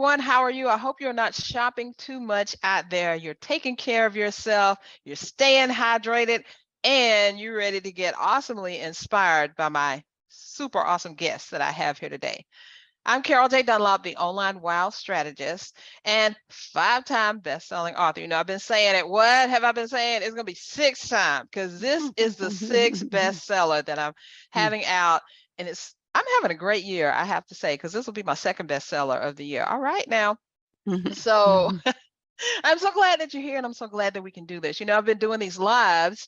everyone. How are you? I hope you're not shopping too much out there. You're taking care of yourself, you're staying hydrated, and you're ready to get awesomely inspired by my super awesome guests that I have here today. I'm Carol J. Dunlop, the online wow strategist and five-time best-selling author. I've been saying it. What have I been saying? It's going to be six times because this is the sixth bestseller that I'm having out, and I'm having a great year, I have to say, because this will be my second bestseller of the year. All right now. So I'm so glad that you're here, and I'm so glad that we can do this. I've been doing these lives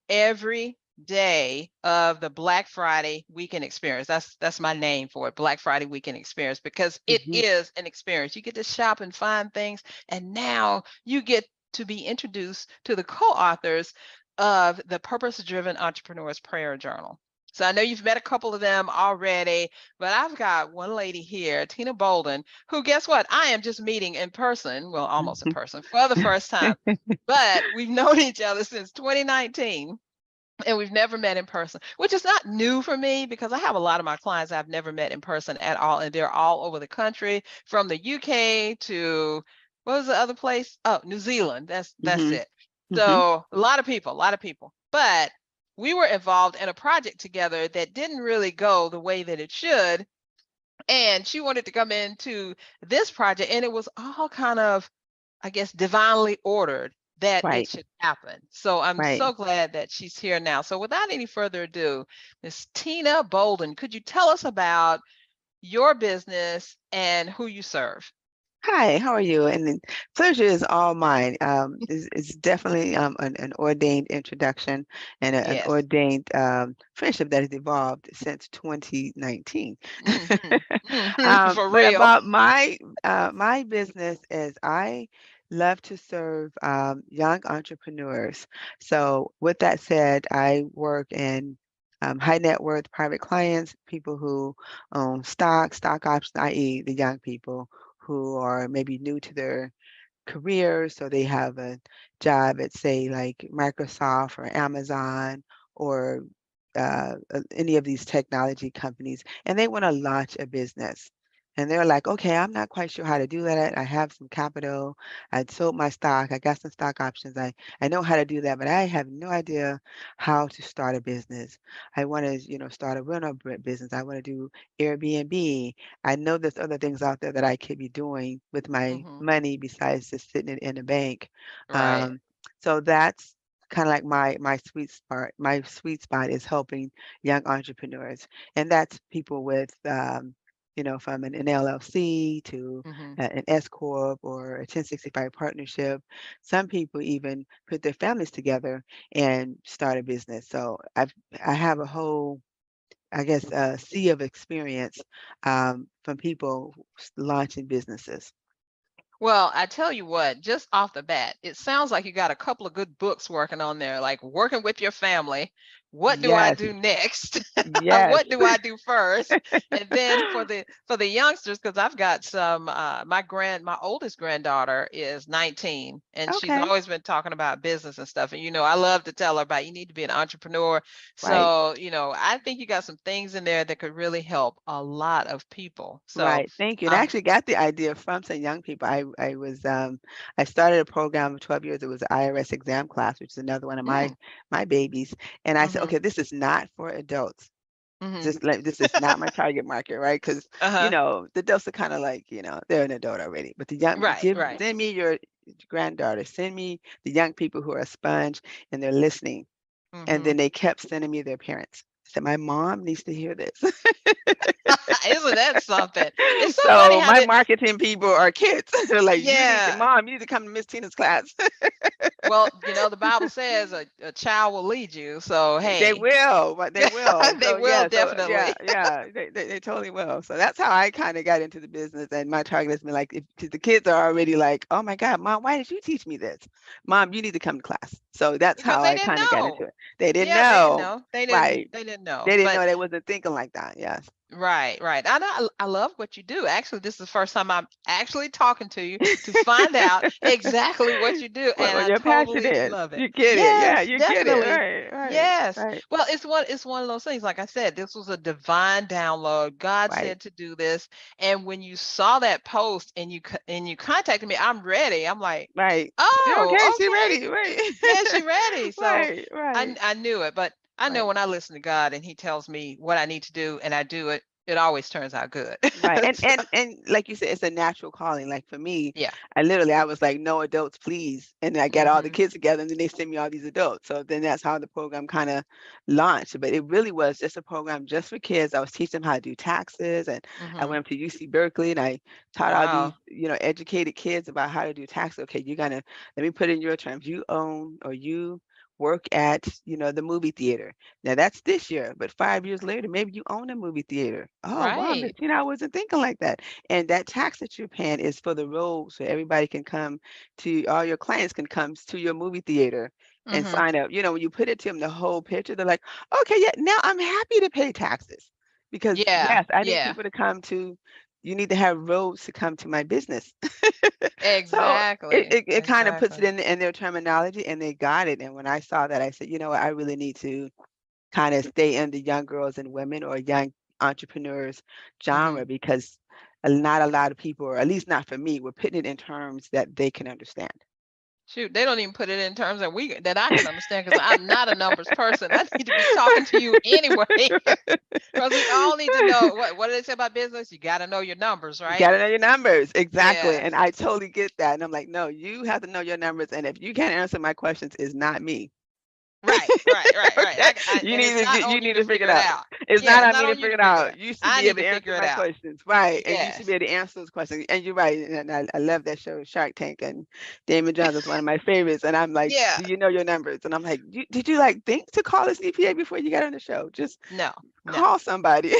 every day of the Black Friday weekend experience. That's my name for it, Black Friday weekend experience, because it is an experience. You get to shop and find things, and now you get to be introduced to the co-authors of the Purpose Driven Entrepreneur's Prayer Journal. So I know you've met a couple of them already, but I've got one lady here, Tina Bolden, who, guess what? I am just meeting in person, well, almost in person for the first time, but we've known each other since 2019. And we've never met in person, which is not new for me because I have a lot of my clients I've never met in person at all. And they're all over the country, from the UK to, what was the other place? Oh, New Zealand. That's it. So a lot of people. But we were involved in a project together that didn't really go the way that it should. And she wanted to come into this project, and it was all kind of, I guess, divinely ordered that it should happen. So I'm so glad that she's here now. So without any further ado, Miss Tina Bolden, could you tell us about your business and who you serve? Hi, how are you? And the pleasure is all mine. It's definitely an ordained introduction and an ordained friendship that has evolved since 2019. For But real. about my business is I love to serve young entrepreneurs. So with that said, I work in high net worth private clients, people who own stock options, i.e. the young people who are maybe new to their careers, so they have a job at, say, like Microsoft or Amazon or any of these technology companies, and they want to launch a business. And they're like, okay, I'm not quite sure how to do that. I have some capital. I sold my stock. I got some stock options. I know how to do that, but I have no idea how to start a business. I want to, start a rental business. I want to do Airbnb. I know there's other things out there that I could be doing with my money besides just sitting it in the bank. Right. So that's kind of like my sweet spot. My sweet spot is helping young entrepreneurs, and that's people with from an LLC to an S corp or a 1065 partnership. Some people even put their families together and start a business. So I have a whole, I guess, sea of experience from people launching businesses. Well, I tell you what, just off the bat, it sounds like you got a couple of good books working on there, like Working with Your Family. What do I Yes, do next? yes. What do I do first? And then for the youngsters, because I've got some, my oldest granddaughter is 19, and she's Okay, always been talking about business and stuff. And I love to tell her about, you need to be an entrepreneur. right. So, I think you got some things in there that could really help a lot of people. So, Right. Thank you. And I actually got the idea from some young people. I started a program of 12 years. It was an IRS exam class, which is another one of mm, my babies. And I said, mhm, okay, this is not for adults. mhm. Just like this is not my target market, right? Because Uh-huh. the adults are kind of like, they're an adult already. But the young, Right, right. send me your granddaughter, send me the young people who are a sponge and they're listening. And then Mhm. they kept sending me their parents. I said, my mom needs to hear this. Isn't that something? It's so funny So how my that. marketing people are kids. They're like, Yeah. mom, you need to come to Miss Tina's class. Well, the Bible says a child will lead you. So They hey, will, but they will. they will So definitely. yeah, they totally will. So that's how I kind of got into the business. And my target has been like, because the kids are already like, oh my God, mom, why did you teach me this? Mom, you need to come to class. So that's Because how they I didn't kind of got into know. it. They didn't Yeah, they didn't know. know. They didn't Right. didn't know. They didn't But know they wasn't thinking like that. Yes. right, right. And I love what you do. Actually, this is the first time I'm actually talking to you to find out exactly what you do, and What I your passion totally is. love it. You get it. Yeah, Yes, you get it. definitely. Right, right, Yes. right, Well, it's one of those things. Like I said, this was a divine download. God right, said to do this, and when you saw that post and you contacted me, I'm ready. I'm like, right. You're okay. oh, She okay. ready. Right. Yes, you're ready. So Right, right, I knew it, but I know right. when I listen to God and He tells me what I need to do and I do it, it always turns out good. Right. And So, and and like you said, it's a natural calling. Like for me, yeah. I was like, no adults, please. And then I got all the Mhm. kids together and then they sent me all these adults. So then that's how the program kind of launched. But it really was just a program just for kids. I was teaching them how to do taxes, and I Mhm. went to UC Berkeley and I taught all these, Wow. educated kids about how to do taxes. Okay, you're gonna let me put in your terms. You own or you work at, the movie theater. Now that's this year, but 5 years later, maybe you own a movie theater. Oh wow, Miss Right. Tina, I wasn't thinking like that. And that tax that you're paying is for the road, so everybody can come to all your clients can come to your movie theater and Mhm. sign up. When you put it to them, the whole picture, they're like, okay, yeah, now I'm happy to pay taxes because Yeah. yes, I need Yeah. people to come to. You need to have roads to come to my business. So it, Exactly. it, it kind of puts Exactly. it in their terminology and they got it. And when I saw that, I said, you know what, I really need to kind of stay in the young girls and women or young entrepreneurs Mhm. genre because not a lot of people, or at least not for me, were putting it in terms that they can understand. Shoot, they don't even put it in terms that I can understand because I'm not a numbers person. I need to be talking to you anyway. Because we all need to know what do they say about business? You got to know your numbers, You right? got to know your numbers. Exactly. Yes. And I totally get that. And I'm like, no, you have to know your numbers. And if you can't answer my questions, it's not me. Right, right, right, right. Okay. You And need it's to not get, you on you need to to figure figure it it out. out. It's Yeah, not it's on not me to on you figure to it figure it out. out. You should I be need able to to answer figure it my out. questions. Right. And you should Yes. be able to answer those questions. And you're right. And I love that show, Shark Tank. And Damon Johns is one of my favorites. And I'm like, Yeah. do you know your numbers? And I'm like, did you like think to call a CPA before you got on the show? Just No, no. call somebody.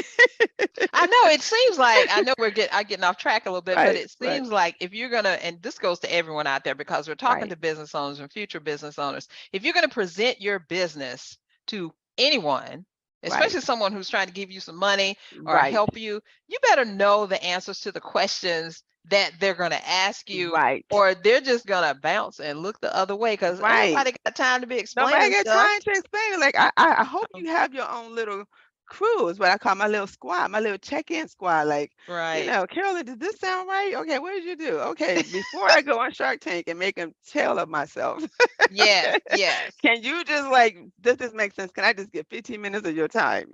I know it seems like I know I'm getting off track a little bit, but Right. it Right. seems like if you're gonna, and this goes to everyone out there because we're talking Right. to business owners and future business owners, if you're gonna present your business to anyone, Right. especially someone who's trying to give you some money or Right. help you, you better know the answers to the questions that they're gonna ask you, Right. or they're just gonna bounce and look the other way because ain't Right. nobody got time to be Nobody explaining got stuff. time to explain it. Like I hope Um, you have your own little crew is what I call my little squad, my little check-in squad. Like, Right. Carolyn, does this sound right? Okay, what did you do? Okay, before I go on Shark Tank and make a tale of myself, Yes. Yes. can you just like, does this make sense? Can I just get 15 minutes of your time?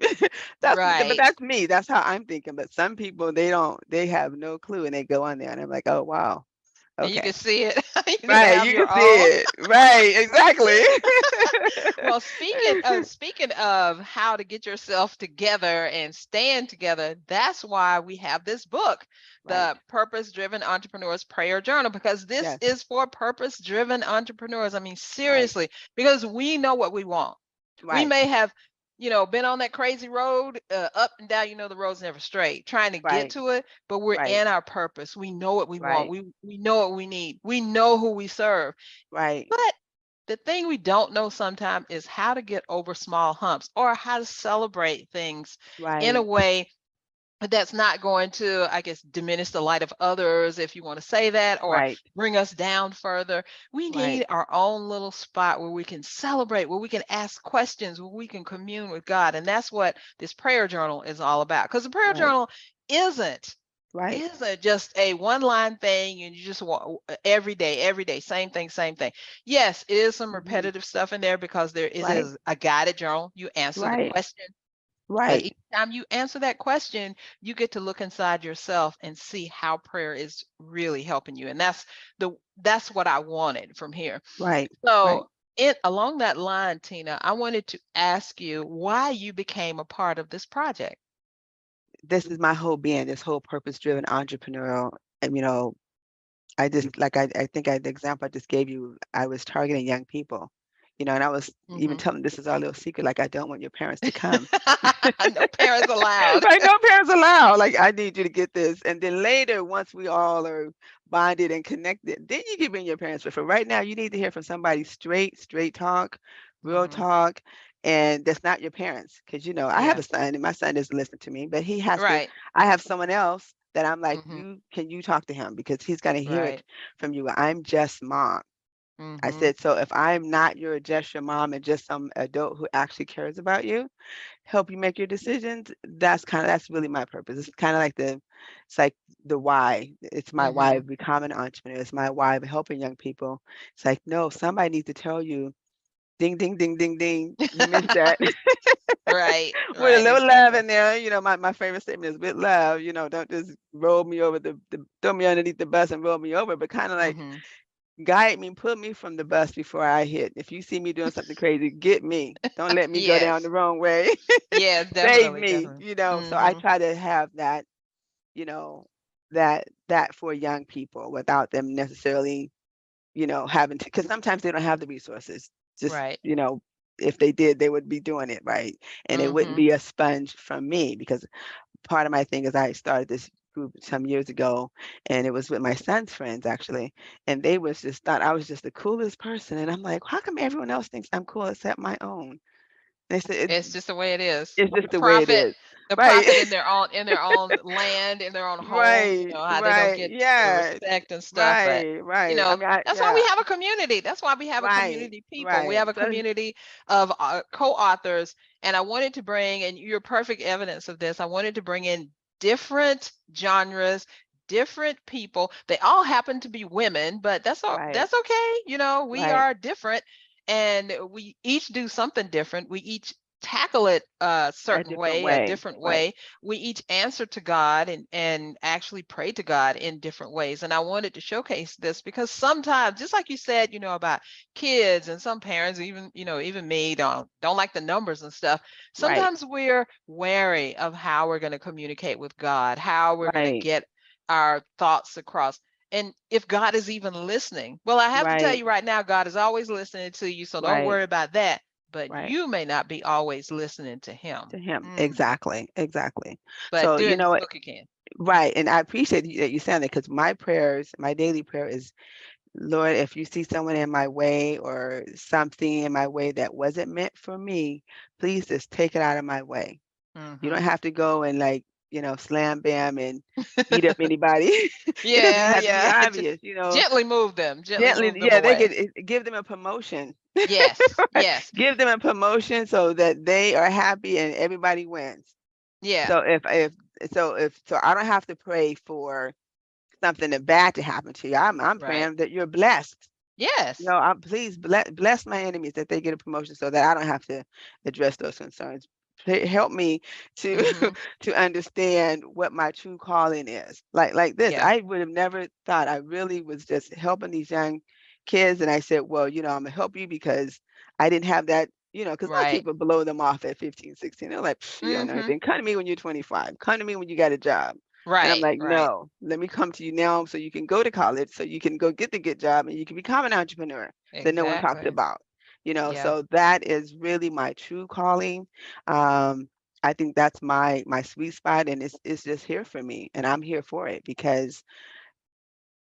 But Right. that's me. That's how I'm thinking. But some people they have no clue and they go on there and I'm like, oh wow, And you okay. can see it. You need to Right, have you can your see own. it. Right, exactly. Well, speaking of how to get yourself together and stand together, that's why we have this book, Right, the Purpose Driven Entrepreneurs Prayer Journal, because this yes, is for purpose driven entrepreneurs. I mean, right, seriously, because we know what we want. We right, may have, been on that crazy road, up and down, the road's never straight, trying to get right, to it, but we're right, in our purpose. We know what we want. right, We know what we need. We know who we serve. right, But the thing we don't know sometimes is how to get over small humps or how to celebrate things in a right, way that's not going to, I guess, diminish the light of others, if you want to say that, or right, bring us down further. We right, need our own little spot where we can celebrate, where we can ask questions, where we can commune with God. And that's what this prayer journal is all about. Because the prayer right, journal isn't right. isn't just a one line thing and you just want every day, same thing, same thing. Yes, it is some Mhm. repetitive stuff in there because there is Right, a guided journal. You answer the right, question, but right, each time you answer that question, you get to look inside yourself and see how prayer is really helping you. And that's what I wanted from here. right, right. So it along that line, Tina, I wanted to ask you why you became a part of this project. This is my whole being, this whole purpose-driven entrepreneurial, and I just like I think the example I just gave you, I was targeting young people, and I was even Hmm. telling them this is our little secret, like I don't want your parents to come. No parents allowed. Right, no parents allowed. Like, I need you to get this. And then later, once we all are bonded and connected, then you can bring your parents. But for right now, you need to hear from somebody straight talk, real Hmm. talk. and that's not your parents. Because, I have Yeah. a son, and my son doesn't listen to me, but he has to. Right. I have someone else that I'm like, Mhm. can you talk to him because he's gonna hear it Right. from you. I'm just mom. I Mhm. said, so if I'm not just your mom and just some adult who actually cares about you, help you make your decisions, that's really my purpose. It's kind of like it's like the why. It's my why Mhm. of becoming an entrepreneur. It's my why of helping young people. It's like, no, somebody needs to tell you, ding, ding, ding, ding, ding, you missed that. Right. With a Right. little love Exactly. in there, my favorite statement is with love, don't just roll me over throw me underneath the bus and roll me over, but kind of like Mhm. guide me, put me from the bus before I hit. If you see me doing something crazy, get me. Don't let me go down Yes. the wrong way. Yes. Save Definitely. me, Definitely. So I Mhm. try to have that, you know, that for young people without them necessarily, having to, because sometimes they don't have the resources. Just, Right. if they did, they would be doing it right. And it wouldn't Mhm. be a sponge from me because part of my thing is I started this group some years ago, and it was with my son's friends actually, and they was just thought I was just the coolest person, and I'm like, how come everyone else thinks I'm cool except my own? They said It's just the way it is. it's just The the way it prophet, is, the right? prophet in their own land, in their own home, Right, how they don't right, get the yeah, respect and stuff. But right, right. I mean, that's why we have a community. That's why we have a right, community people. We right. have a So community of co-authors. And I wanted to bring, and you're perfect evidence of this. I wanted to bring in different genres, different people. They all happen to be women, but right, that's okay. We right. are different, and we each do something different. We each tackle it a A certain different way, a way, different right, way. We each answer to God and actually pray to God in different ways. And I wanted to showcase this because sometimes, just like you said, about kids and some parents, even me don't like the numbers and stuff. right, Sometimes we're wary of how we're going to communicate with God, how we're going to right, get our thoughts across. And if God is even listening, well, I have to tell right, you right now, God is always listening to you. So don't right, worry about that. But right. you may not be always listening to him. To him, Mm. exactly, exactly. But So during this book, you can. right, and I appreciate that you saying that because my daily prayer is, Lord, if you see someone in my way or something in my way that wasn't meant for me, please just take it out of my way. You don't Hmm. have to go and like, slam bam and beat up anybody. It doesn't even Yeah, have to be yeah. Just obvious, gently move them, gently Gently, move them yeah, they away. could give them a promotion. Yes, Right? yes, Give them a promotion so that they are happy and everybody wins. yeah, So if I don't have to pray for something bad to happen to you. I'm right. praying that you're blessed. Yes. I'm please bless my enemies that they get a promotion so that I don't have to address those concerns. Help me to Hmm. to understand what my true calling is. Like this, Yeah, I would have never thought I really was just helping these young kids, and I said, well, I'm gonna help you because I didn't have that. Because most right. people blow them off at 15, 16. They're like, "Psh, you don't know Hmm. anything. Come to me when you're 25. Come to me when you got a job." And I'm Right, like, right. no, let me come to you now so you can go to college, so you can go get the good job and you can become an entrepreneur that no one talks Exactly. about. Yeah. So that is really my true calling. Um, I think that's my sweet spot, and it's just here for me, and I'm here for it because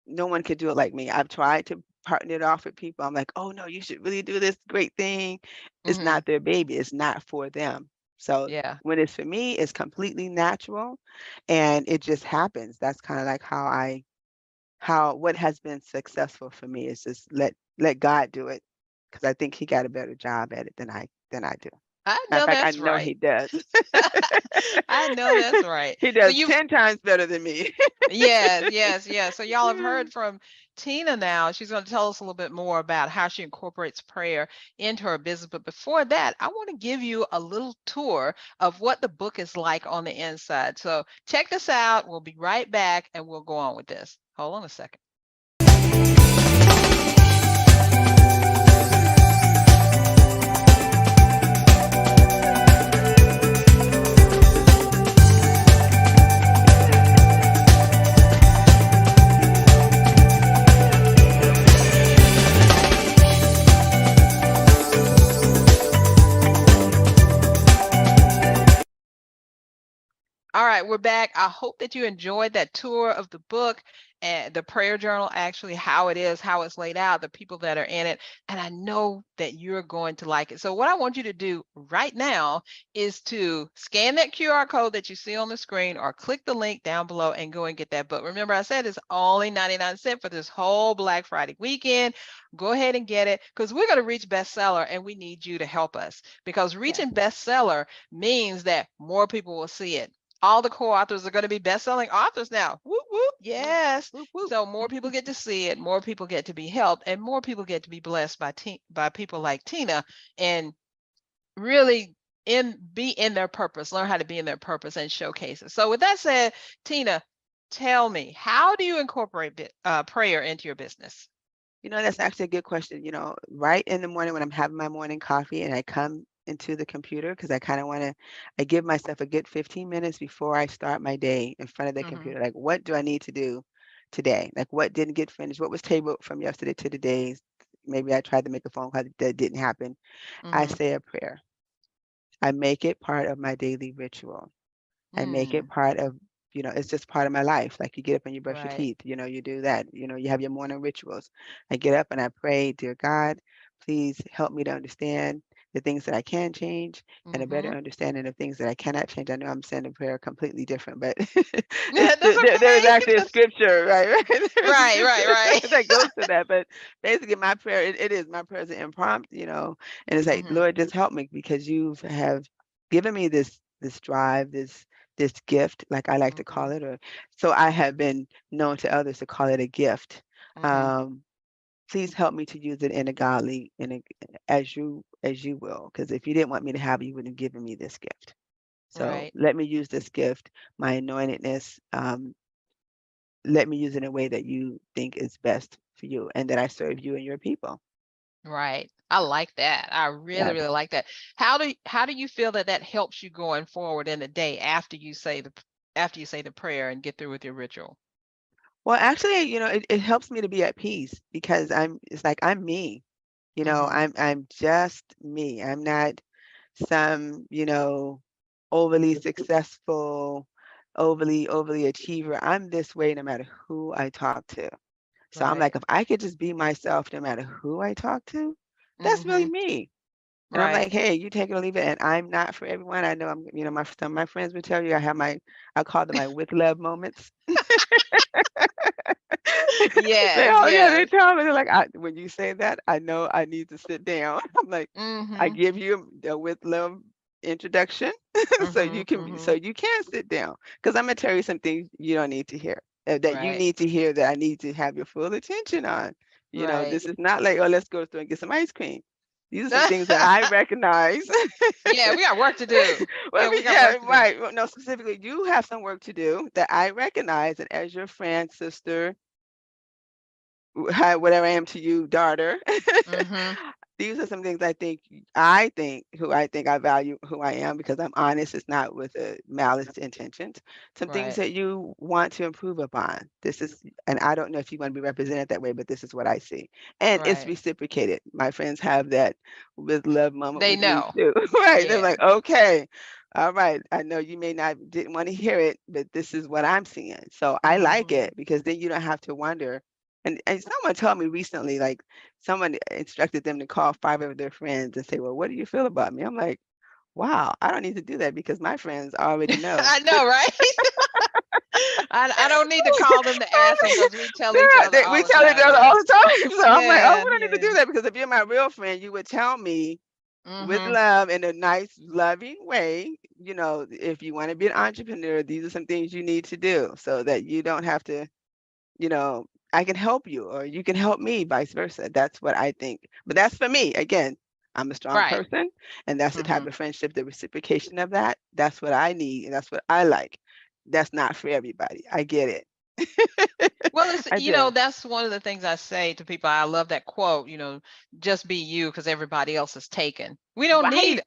no one could do it like me. I've tried to partner it off with people. I'm like, oh no, you should really do this great thing. It's Hmm. not their baby. It's not for them. So Yeah. when it's for me, it's completely natural, and it just happens. That's kind of like how what has been successful for me is just let God do it because I think he got a better job at it than I do. I Matter of know fact, I that's know he right. does. I know that's right. He So does you've 10 times better than me. Yes, yes, yes. So y'all have heard from Tina now. She's going to tell us a little bit more about how she incorporates prayer into her business. But before that, I want to give you a little tour of what the book is like on the inside. So check this out. We'll be right back and we'll go on with this. Hold on a second. All right, we're back. I hope that you enjoyed that tour of the book and the prayer journal, actually, how it is, how it's laid out, the people that are in it. And I know that you're going to like it. So, what I want you to do right now is to scan that QR code that you see on the screen or click the link down below and go and get that book. Remember, I said it's only 99 cents for this whole Black Friday weekend. Go ahead and get it because we're going to reach bestseller and we need you to help us because Yes. reaching bestseller means that more people will see it. All the co-authors are going to be best-selling authors now. Whoop, whoop. Whoop, Yes. whoop, whoop. So more people get to see it, more people get to be helped, and more people get to be blessed by people like Tina and really be in their purpose, learn how to be in their purpose and showcase it. So with that said, Tina, tell me, how do you incorporate prayer into your business? That's actually a good question. Right in the morning when I'm having my morning coffee and I come into the computer because I give myself a good 15 minutes before I start my day in front of the Mm-hmm. computer. Like, what do I need to do today? Like, what didn't get finished? What was tabled from yesterday to today? Maybe I tried to make a phone call that didn't happen. I Mm-hmm. say a prayer. I make it part of my daily ritual. I make it Mm, part of, it's just part of my life. Like you get up and you brush your right. teeth, you do that, you have your morning rituals. I get up and I pray, dear God, please help me to understand the things that I can change and a better Mm-hmm. understanding of things that I cannot change. I know I'm saying a prayer completely different, but Yeah, that's there is okay. actually a scripture, right? There is a Right, right, scripture right. that goes to that. But basically, my prayer, it is my prayer is an impromptu, and it's like, Mm-hmm. Lord, just help me because you have given me this drive, this gift, like I like to Mm-hmm. call it, or so I have been known to others to call it a gift. Mm-hmm. Um, Please help me to use it in a godly, as you will, because if you didn't want me to have it, you wouldn't have given me this gift. So Right. let me use this gift, my anointedness. Let me use it in a way that you think is best for you, and that I serve you and your people. Right. I like that. I really, Yeah. really like that. How do you feel that that helps you going forward in the day after you say the prayer and get through with your ritual? Well, actually, it helps me to be at peace because it's like I'm me. Mm-hmm. I'm just me. I'm not some, overly successful, overly achiever. I'm this way no matter who I talk to. So I'm Right. like, if I could just be myself no matter who I talk to, that's really Mm-hmm. me. And I'm Right. like, hey, you take it or leave it. And I'm not for everyone. I know some of my friends would tell you I call them my with love moments. Yes, Oh yeah, they yes. tell me they're like, when you say that, I know I need to sit down. I'm like, I Mm-hmm. give you a with love introduction, Mm-hmm. Mm-hmm. so you can sit down because I'm gonna tell you some things you don't need to hear, that you Right. need to hear, that I need to have your full attention on. Right. This is not like, oh, let's go to the store and get some ice cream. These are some things that I recognize. Yeah, we got work to do. Well, Yeah, I we mean, got yeah, work to do. right. Well, no, specifically, you have some work to do that I recognize, and as your friend, sister, whatever I am to you, daughter. Mm-hmm. These are some things I think I value who I am because I'm honest. It's not with a malice intentions. Some things Right. that you want to improve upon. And I don't know if you want to be represented that way, but this is what I see. And it's Right. reciprocated. My friends have that with love moment They with me know. too. Right. They're Yeah. like, okay, all right. I know you may not didn't want to hear it, but this is what I'm seeing. So I like Mm-hmm. it because then you don't have to wonder. And someone told me recently, like someone instructed them to call 5 of their friends and say, "Well, what do you feel about me?" I'm like, "Wow, I don't need to do that because my friends already know." I know, right? I don't need to call them to ask them because we tell each Yeah, other we all the tell each time. other Yeah. all the time. So I'm like, "Oh, Yeah, we don't need to yeah. do that because if you're my real friend, you would tell me with Mhm. love in a nice, loving way, if you want to be an entrepreneur, these are some things you need to do so that you don't have to you know, I can help you or you can help me, vice versa. That's what I think. But that's for me. Again, I'm a strong Right. person, and that's the type Mhm. of friendship, the reciprocation of that. That's what I need, and that's what I like. That's not for everybody. I get it. Well, it's I do. that's one of the things I say to people. I love that quote, just be you because everybody else is taken. Right.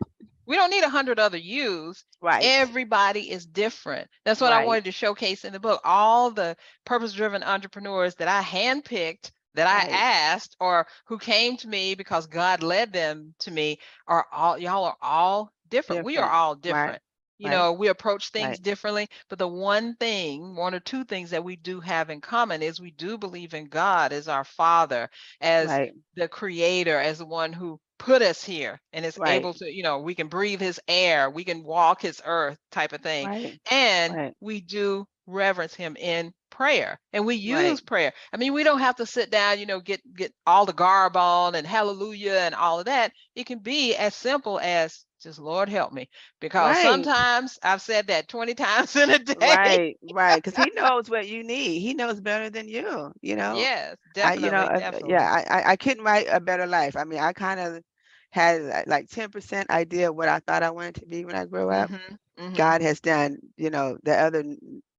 We don't need 100 other yous. Right. Everybody is different. That's what I Right. wanted to showcase in the book. All the purpose-driven entrepreneurs that I handpicked, that I Right. asked, or who came to me because God led them to me, are all y'all are all different. We are Different. all Right. different. Right. We approach things Right. differently, but the one or two things that we do have in common is we do believe in God as our Father, as Right. the creator, as the one who put us here and is Right. able to, we can breathe his air, we can walk his earth type of thing. Right. And Right. we do reverence him in prayer, and we Right. use prayer. I mean, we don't have to sit down, get all the garb on and hallelujah and all of that. It can be as simple as just, Lord, help me, because Right. sometimes I've said that 20 times in a day. Right. Right. Because he knows what you need. He knows better than you, you know. Yes, You know, definitely, yeah, definitely. I couldn't write a better life. I mean, I kind of had like 10% idea of what I thought I wanted to be when I grew up. Mhm. Mhm. God has done, the other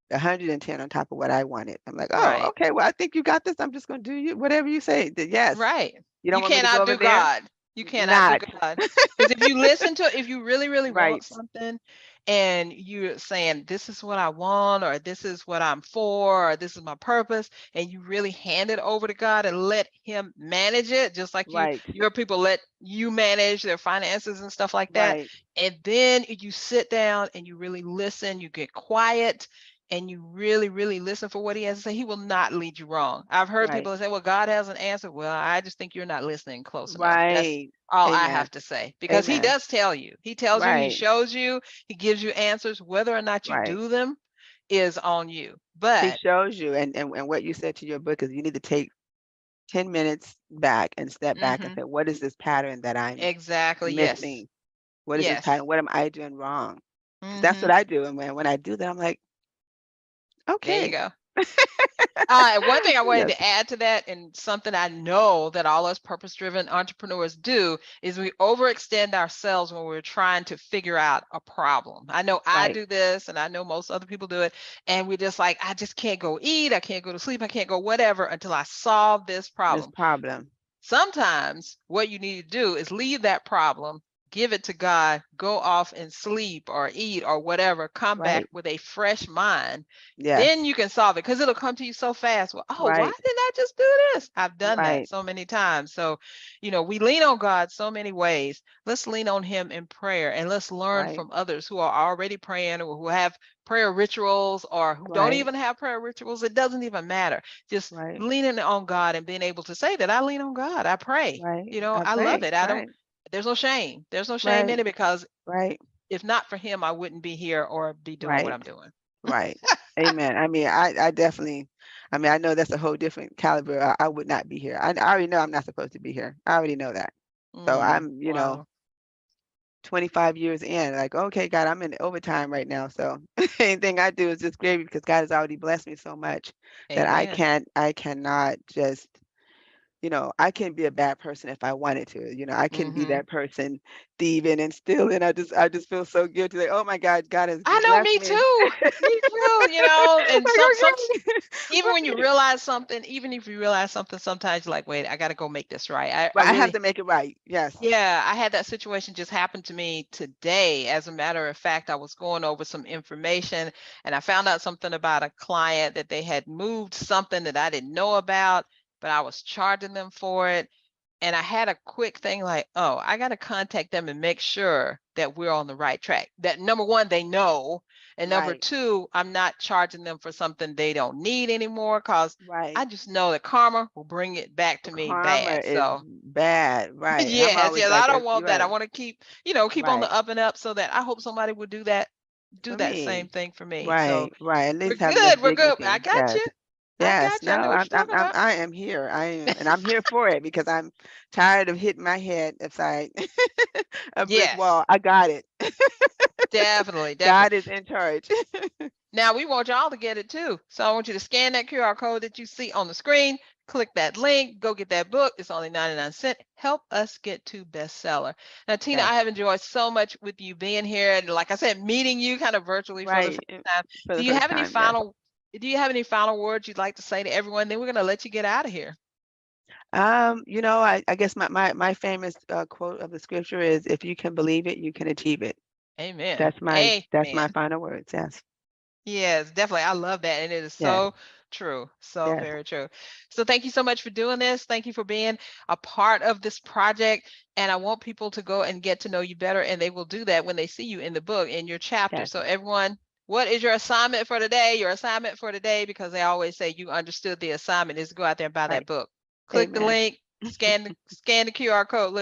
110 on top of what I wanted. I'm like, oh, Right. okay, well, I think you got this. I'm just going to do whatever you say. Yes. Right. You don't You want me to go cannot over do there? God. You cannot do Not. God. Because if you really, really want Right. something and you're saying, this is what I want, or this is what I'm for, or this is my purpose, and you really hand it over to God and let him manage it, just like Right. your people let you manage their finances and stuff like that. Right. And then you sit down and you really listen, you get quiet, and you really, really listen for what he has to say, he will not lead you wrong. I've heard Right. people say, well, God has an answer. Well, I just think you're not listening close enough. That's Right. all I Amen. have to say, because he Amen. does tell you. He tells you, he Right. shows you, he gives you answers. Whether or not you Right. do them is on you. He But shows you, and what you said to your book is you need to take 10 minutes back and step back and mhm, say, what is this pattern that I'm exactly, yes. missing? What is this Yes. pattern? What am I doing wrong? 'Cause that's what Mhm. I do. And when I do that, I'm like, There you okay. go. And one thing I wanted Yes. to add to that, and something I know that all us purpose-driven entrepreneurs do, is we overextend ourselves when we're trying to figure out a problem. I know I Right. do this, and I know most other people do it, and we just like, I just can't go eat, I can't go to sleep, I can't go whatever until I solve this This problem. problem. Sometimes what you need to do is leave that problem, give it to God, go off and sleep or eat or whatever, come back Right. with a fresh mind. Yes. Then you can solve it, because it'll come to you so fast. Well, oh, why Right. didn't I just do this? I've done that Right. so many times. So, we lean on God so many ways. Let's lean on him in prayer, and let's learn Right. from others who are already praying, or who have prayer rituals, or who don't Right. even have prayer rituals. It doesn't even matter. Just Right. leaning on God and being able to say that I lean on God. I pray. Right. I I love pray. it. I don't, Right. there's no shame. There's no shame in Right. it, because Right. if not for him, I wouldn't be here or be doing what Right. I'm doing. Right. Amen. I mean, I definitely, I mean, I know that's a whole different caliber. I would not be here. I already know I'm not supposed to be here. I already know that. So I'm, Wow. 25 years in, like, okay, God, I'm in overtime right now. So anything I do is just gravy because God has already blessed me so much that Amen. I cannot just, I can be a bad person if I wanted to. I can be Hmm. that person thieving and stealing. I just feel so guilty. Like, oh my God, God has I know, blessed me me. too. Me too. And Like, some okay. even when you Right. realize something, even if you realize something, sometimes you're like, wait, I got to go make this right. I But I have really, to make it right. Yes. yeah, I had that situation just happen to me today. As a matter of fact, I was going over some information, and I found out something about a client, that they had moved something that I didn't know about, but I was charging them for it. And I had a quick thing like, oh, I got to contact them and make sure that we're on the right track. That, number one, they know. And number Right. two, I'm not charging them for something they don't need anymore, because Right. I just know that karma will bring it back to me Karma bad. is So bad. Right. And I'm yes, always yes, I like, don't want you're that. I right. want to keep on Right. the up and up, so that I hope somebody would do For that same me. thing for me. So Right. Right. At we're least have enough good. We're good. I dignity. got Yes. you. I Yes. got you. I know No, what you're talking about. I am here. I am, and I'm here for it because I'm tired of hitting my head upside a brick Yes, wall. I got it. definitely, God definitely. is in charge. Now we want y'all to get it too. So I want you to scan that QR code that you see on the screen, click that link, go get that book. It's only 99 cents. Help us get to bestseller. Now, Tina, Yes. I have enjoyed so much with you being here. And like I said, meeting you kind of virtually for the Right. first time. For Do the you first have any time. Yes. final do you have any final words you'd like to say to everyone? Then we're gonna let you get out of here. I guess my famous quote of the scripture is, if you can believe it, you can achieve it. Amen. That's my Amen. final words. Yes. Yes, definitely. I love that. And it is Yes. so true. So Yes, very true. So thank you so much for doing this. Thank you for being a part of this project. And I want people to go and get to know you better. And they will do that when they see you in the book, in your chapter. yes, So everyone, what is your assignment for today? Your assignment for today, because they always say you understood the assignment, is go out there and buy right. that book. Click the Amen. link, scan the QR code.